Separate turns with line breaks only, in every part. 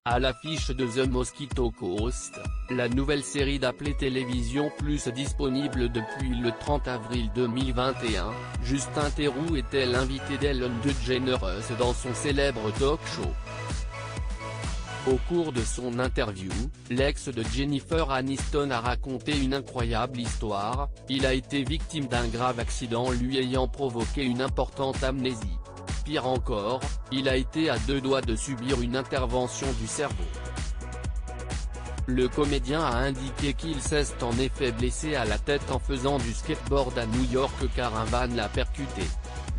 À l'affiche de The Mosquito Coast, la nouvelle série d'Apple Télévision Plus disponible depuis le 30 avril 2021, Justin Theroux était l'invité d'Ellen DeGeneres dans son célèbre talk show. Au cours de son interview, l'ex de Jennifer Aniston a raconté une incroyable histoire. Il a été victime d'un grave accident lui ayant provoqué une importante amnésie. Pire encore, il a été à deux doigts de subir une intervention du cerveau. Le comédien a indiqué qu'il s'est en effet blessé à la tête en faisant du skateboard à New York car un van l'a percuté.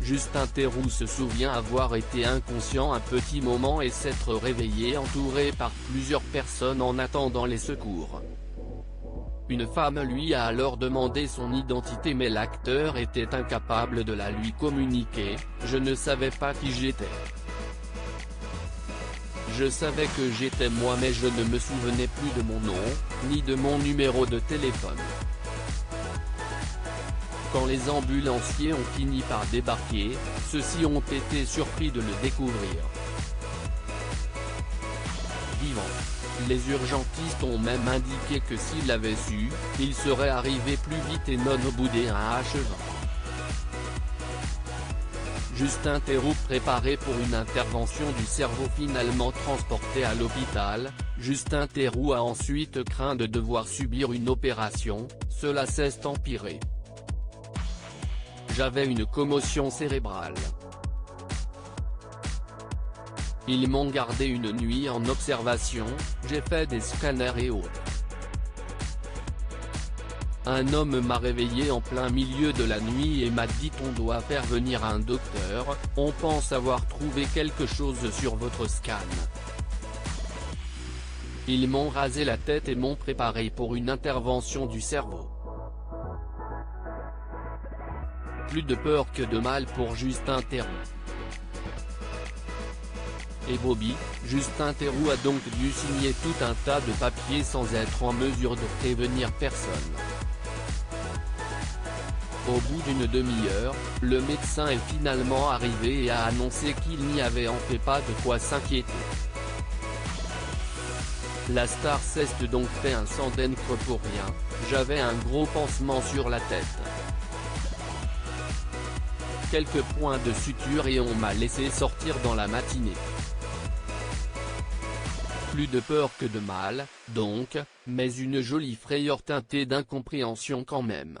Justin Theroux se souvient avoir été inconscient un petit moment et s'être réveillé entouré par plusieurs personnes en attendant les secours. Une femme lui a alors demandé son identité mais l'acteur était incapable de la lui communiquer. « Je ne savais pas qui j'étais. Je savais que j'étais moi mais je ne me souvenais plus de mon nom, ni de mon numéro de téléphone. » Quand les ambulanciers ont fini par débarquer, ceux-ci ont été surpris de le découvrir vivant. Les urgentistes ont même indiqué que s'il avait su, il serait arrivé plus vite et non au bout des 1 achevant. Justin Theroux préparé pour une intervention du cerveau finalement transporté à l'hôpital. Justin Theroux a ensuite craint de devoir subir une opération, cela s'est empiré. J'avais une commotion cérébrale. Ils m'ont gardé une nuit en observation, j'ai fait des scanners et autres. Un homme m'a réveillé en plein milieu de la nuit et m'a dit on doit faire venir un docteur, on pense avoir trouvé quelque chose sur votre scan. Ils m'ont rasé la tête et m'ont préparé pour une intervention du cerveau. Plus de peur que de mal pour Justin Theroux. Et Bobby, Justin Theroux a donc dû signer tout un tas de papiers sans être en mesure de prévenir personne. Au bout d'une demi-heure, le médecin est finalement arrivé et a annoncé qu'il n'y avait en fait pas de quoi s'inquiéter. La star s'est donc fait un sang d'encre pour rien, j'avais un gros pansement sur la tête. Quelques points de suture et on m'a laissé sortir dans la matinée. Plus de peur que de mal, donc, mais une jolie frayeur teintée d'incompréhension quand même.